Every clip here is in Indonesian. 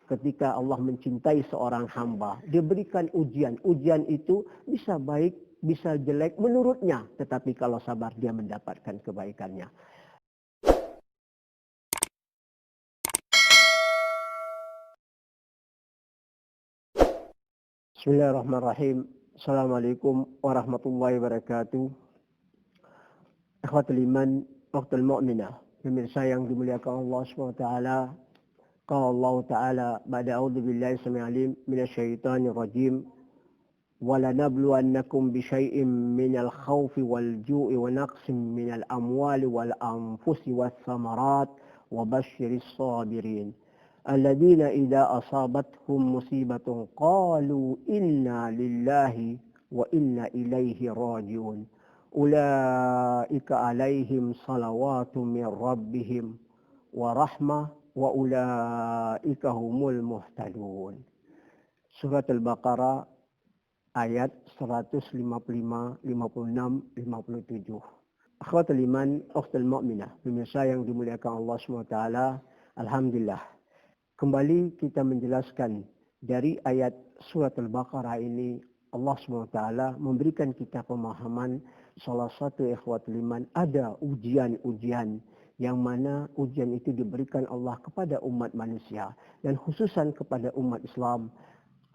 ketika Allah mencintai seorang hamba, dia berikan ujian. Ujian itu bisa baik, bisa jelek menurutnya, tetapi kalau sabar dia mendapatkan kebaikannya. Bismillahirrahmanirrahim. Assalamualaikum warahmatullahi wabarakatuh. Ikhwatul iman, waqtul mu'minah. Pemirsa yang dimuliakan Allah SWT. Qala Allah Ta'ala ba'da a'udzu billahi samii'il 'aliim minasyaitonir rajim. وَلَنَبْلُوَنَّكُمْ بِشَيْءٍ مِّنَ الْخَوْفِ وَالْجُوعِ وَنَقْصٍ مِّنَ الْأَمْوَالِ وَالْأَنفُسِ وَالثَّمَرَاتِ وَبَشِّرِ الصَّابِرِينَ الَّذِينَ إِذَا أَصَابَتْهُم مُّصِيبَةٌ قَالُوا إِنَّا لِلَّهِ وَإِنَّا إِلَيْهِ رَاجِعُونَ أُولَٰئِكَ عَلَيْهِمْ صَلَوَاتٌ مِّن رَّبِّهِمْ وَرَحْمَةٌ وَأُولَٰئِكَ هُمُ الْمُهْتَدُونَ. Surat Al-Baqarah ayat 155, 56, 57. Akhwatul iman, ukhtul mu'minah. Pemirsa yang dimuliakan Allah SWT. Alhamdulillah. Kembali kita menjelaskan dari ayat surat Al-Baqarah ini, Allah SWT memberikan kita pemahaman salah satu ikhwatul iman, ada ujian-ujian yang mana ujian itu diberikan Allah kepada umat manusia dan khususan kepada umat Islam.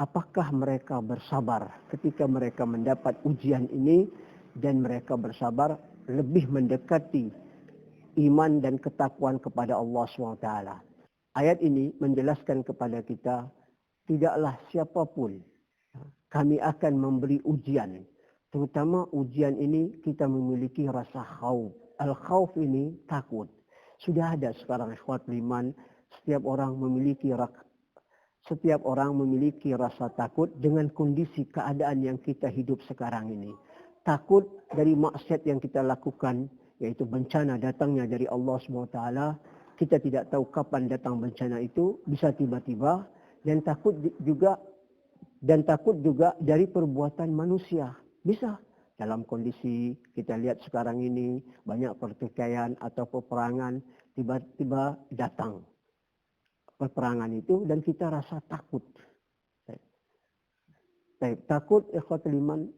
Apakah mereka bersabar ketika mereka mendapat ujian ini dan mereka bersabar lebih mendekati iman dan ketakwaan kepada Allah SWT. Ayat ini menjelaskan kepada kita, tidaklah siapapun kami akan memberi ujian. Terutama ujian ini kita memiliki rasa khauf. Al-khauf ini takut. Sudah ada sekarang ikhwatul iman, setiap orang memiliki rasa takut dengan kondisi keadaan yang kita hidup sekarang ini. Takut dari maksiat yang kita lakukan, yaitu bencana datangnya dari Allah SWT. Kita tidak tahu kapan datang bencana itu, bisa tiba-tiba. Dan takut juga dari perbuatan manusia. Bisa dalam kondisi kita lihat sekarang ini, banyak pertikaian atau peperangan, tiba-tiba datang peperangan itu dan kita rasa takut. Takut ikhwatul iman,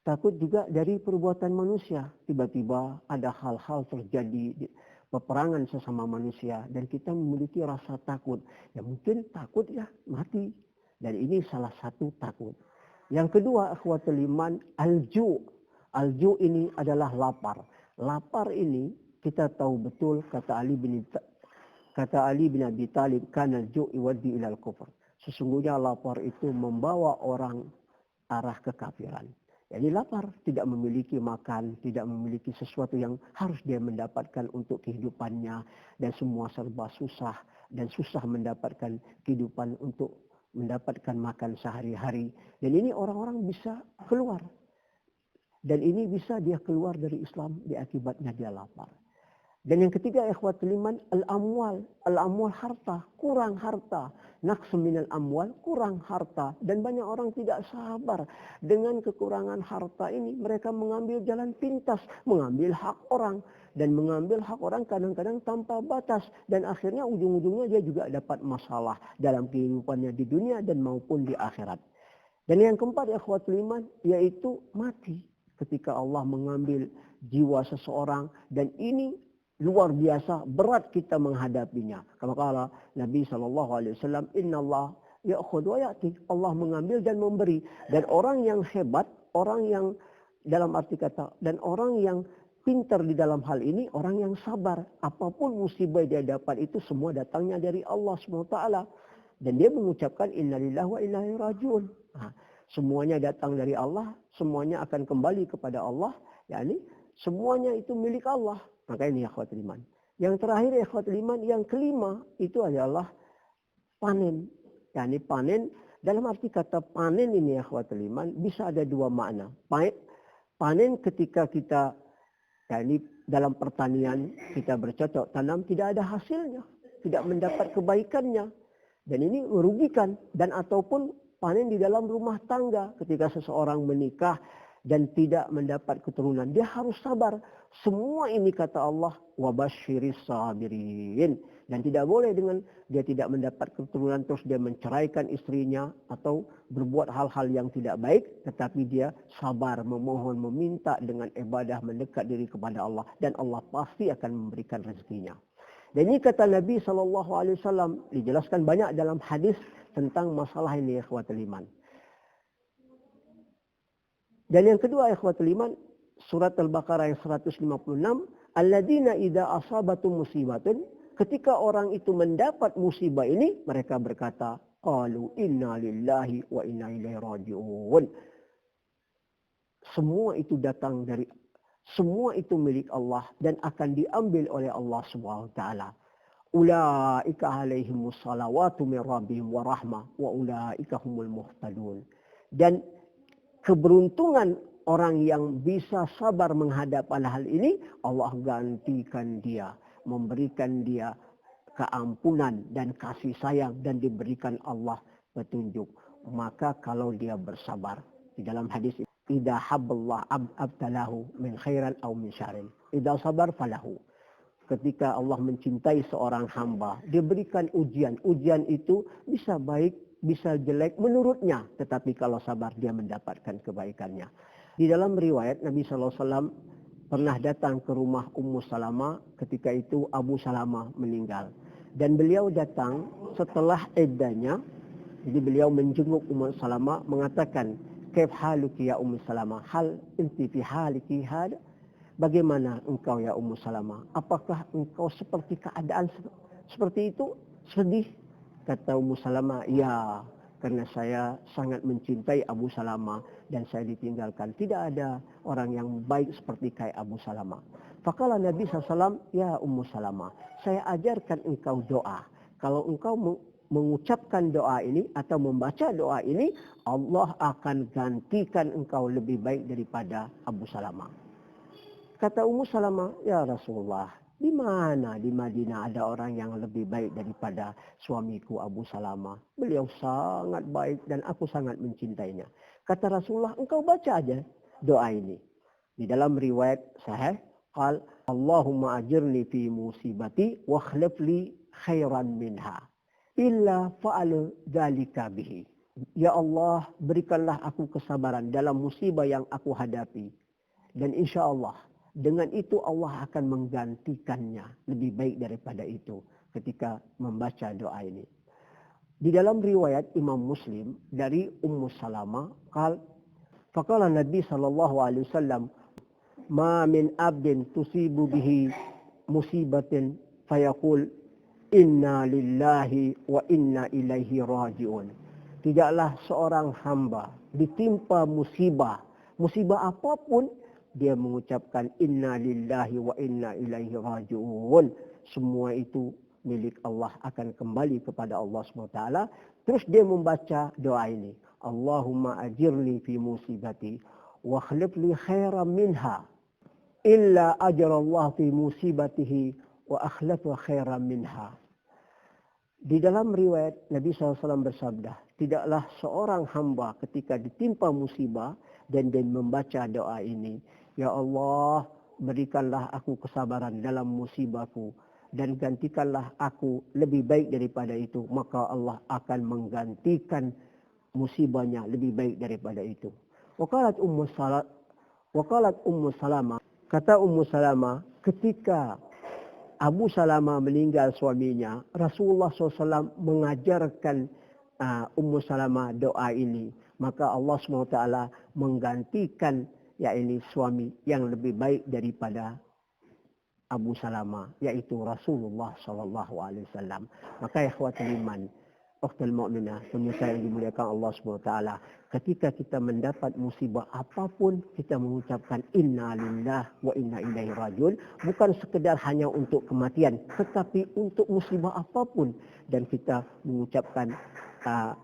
takut juga dari perbuatan manusia. Tiba-tiba ada hal-hal terjadi peperangan sesama manusia dan kita memiliki rasa takut. Ya mungkin takut ya mati. Dan ini salah satu takut. Yang kedua ikhwatul iman, al-ju'. Al-ju' ini adalah lapar. Lapar ini kita tahu betul kata Ali bin Abi Thalib, kana al-ju' yuwaddi ila al-kufr. Sesungguhnya lapar itu membawa orang arah kekafiran. Jadi lapar, tidak memiliki makan, tidak memiliki sesuatu yang harus dia mendapatkan untuk kehidupannya dan semua serba susah dan susah mendapatkan kehidupan untuk mendapatkan makan sehari-hari. Dan ini orang-orang bisa keluar. Dan ini bisa dia keluar dari Islam diakibatnya dia lapar. Dan yang ketiga ikhwatul iman, al-amwal. Al-amwal harta, kurang harta. Naqs minal amwal, kurang harta. Dan banyak orang tidak sabar dengan kekurangan harta ini. Mereka mengambil jalan pintas, mengambil hak orang. Dan mengambil hak orang kadang-kadang tanpa batas. Dan akhirnya ujung-ujungnya dia juga dapat masalah dalam kehidupannya di dunia dan maupun di akhirat. Dan yang keempat ikhwatul iman, yaitu mati. Ketika Allah mengambil jiwa seseorang dan ini luar biasa berat kita menghadapinya. Kama kala Nabi SAW, Inna Allah ya'khud wa ya'ti. Allah mengambil dan memberi. Dan orang yang hebat, orang yang dalam arti kata, dan orang yang pintar di dalam hal ini, orang yang sabar. Apapun musibah dia dapat itu semua datangnya dari Allah SWT. Dan dia mengucapkan Inna lillahi wa inna ilaihi raji'un. Nah, semuanya datang dari Allah, semuanya akan kembali kepada Allah. Yani semuanya itu milik Allah. Maka ini ikhwatul iman. Yang terakhir ikhwatul iman, yang kelima itu adalah panen. Yani panen, dalam arti kata panen ini ikhwatul iman bisa ada dua makna. Panen ketika kita, yani dalam pertanian kita bercocok tanam tidak ada hasilnya, tidak mendapat kebaikannya. Dan ini merugikan. Dan ataupun panen di dalam rumah tangga ketika seseorang menikah dan tidak mendapat keturunan. Dia harus sabar. Semua ini kata Allah, wabasyiris sabirin. Dan tidak boleh dengan dia tidak mendapat keturunan terus dia menceraikan istrinya atau berbuat hal-hal yang tidak baik, tetapi dia sabar, memohon, meminta dengan ibadah, mendekat diri kepada Allah, dan Allah pasti akan memberikan rezekinya. Dan ini kata Nabi SAW, dijelaskan banyak dalam hadis tentang masalah ini, ikhwatul iman. Dan yang kedua, ikhwatul iman, surat Al-Baqarah yang 156, alladzina idza asabatum musibatun, ketika orang itu mendapat musibah ini, mereka berkata, qalu inna lillahi wa inna ilaihi raji'un. Semua itu milik Allah dan akan diambil oleh Allah Subhanahu wa taala. Ulaika alaihimus salawatu min rabbihim wa rahmah wa ulaika humul muhtadun. Dan keberuntungan orang yang bisa sabar menghadapi hal ini, Allah gantikan dia, memberikan dia keampunan dan kasih sayang, dan diberikan Allah petunjuk. Maka kalau dia bersabar, di dalam hadis idza habballah abtalahu min khairan aw min syarrin, idza sabar falahu. Ketika Allah mencintai seorang hamba, dia berikan ujian. Ujian itu bisa baik, bisa jelek menurutnya, tetapi kalau sabar dia mendapatkan kebaikannya. Di dalam riwayat Nabi SAW pernah datang ke rumah Ummu Salamah, ketika itu Abu Salamah meninggal. Dan beliau datang setelah iddahnya, jadi beliau menjenguk Ummu Salamah mengatakan, kaif haluki ya Ummu Salamah, hal inti fi haliki hada? Bagaimana engkau ya Ummu Salamah? Apakah engkau seperti keadaan seperti itu? Sedih? Kata Ummu Salamah, ya, karena saya sangat mencintai Abu Salamah dan saya ditinggalkan. Tidak ada orang yang baik seperti kayak Abu Salamah. Faqala Nabi SAW, ya Ummu Salamah, saya ajarkan engkau doa. Kalau engkau mengucapkan doa ini atau membaca doa ini, Allah akan gantikan engkau lebih baik daripada Abu Salamah. Kata Ummu Salamah, ya Rasulullah, di mana di Madinah ada orang yang lebih baik daripada suamiku Abu Salamah? Beliau sangat baik dan aku sangat mencintainya. Kata Rasulullah, engkau baca aja doa ini. Di dalam riwayat sahih, qal Allahumma ajirni fi musibati wa akhlif li khairan minha illa fa'al dzalika bihi. Ya Allah, berikanlah aku kesabaran dalam musibah yang aku hadapi, dan insya Allah dengan itu Allah akan menggantikannya lebih baik daripada itu ketika membaca doa ini. Di dalam riwayat Imam Muslim dari Ummu Salamah, faqala Nabi sallallahu alaihi wasallam, ma min abdin tusibu bihi musibatin fayaqul inna lillahi wa inna ilaihi raji'un. Tidaklah seorang hamba ditimpa musibah apapun, dia mengucapkan inna lillahi wa inna ilaihi raji'un. Semua itu milik Allah, akan kembali kepada Allah SWT. Terus dia membaca doa ini, Allahumma ajirni fi musibati wa akhlif li khairan minha illa ajrallah fi musibatihi wa akhlafa khairan minha. Di dalam riwayat Nabi SAW bersabda, tidaklah seorang hamba ketika ditimpa musibah dan dia membaca doa ini, ya Allah, berikanlah aku kesabaran dalam musibahku dan gantikanlah aku lebih baik daripada itu, maka Allah akan menggantikan musibahnya lebih baik daripada itu. Waqalat Ummu Salamah, kata Ummu Salamah, ketika Abu Salamah meninggal suaminya, Rasulullah SAW mengajarkan Ummu Salamah doa ini. Maka Allah SWT menggantikan suami yang lebih baik daripada Abu Salamah, yaitu Rasulullah SAW. Maka ikhwatul iman, ukhtul mu'minah, pemirsa yang dimuliakan Allah SWT, ketika kita mendapat musibah apapun, kita mengucapkan inna lillah wa inna ilaihi rajiun, bukan sekedar hanya untuk kematian, tetapi untuk musibah apapun, dan kita mengucapkan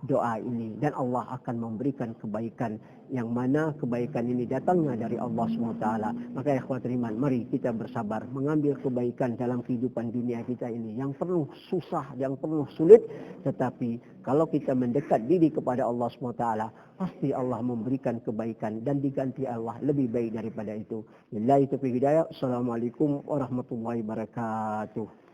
doa ini, dan Allah akan memberikan kebaikan, yang mana kebaikan ini datangnya dari Allah SWT. Maka ikhwatul iman, mari kita bersabar mengambil kebaikan dalam kehidupan dunia kita ini yang penuh susah, yang penuh sulit, tetapi kalau kita mendekat diri kepada Allah SWT, pasti Allah memberikan kebaikan dan diganti Allah lebih baik daripada itu. Billahi taufiq hidayah. Assalamualaikum warahmatullahi wabarakatuh.